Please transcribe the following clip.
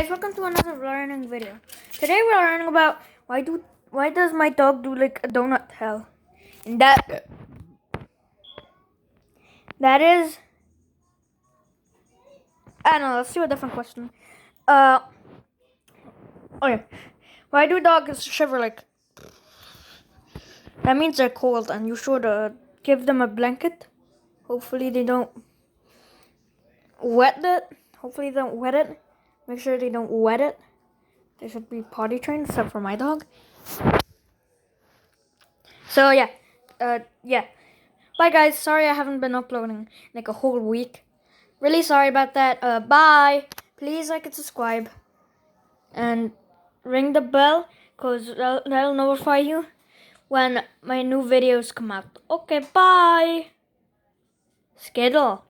Welcome to another learning video. Today we're learning about why does my dog do like a donut tail? And that is, I don't know, let's do a different question. Okay. Why do dogs shiver like? That means they're cold, and you should give them a blanket. Hopefully they don't wet it. Hopefully they don't wet it. Make sure they don't wet it. They should be potty trained, except for my dog. So yeah, yeah. Bye guys. Sorry I haven't been uploading like a whole week. Really sorry about that. Bye. Please like and subscribe, and ring the bell, cause that'll notify you when my new videos come out. Okay. Bye. Skittle.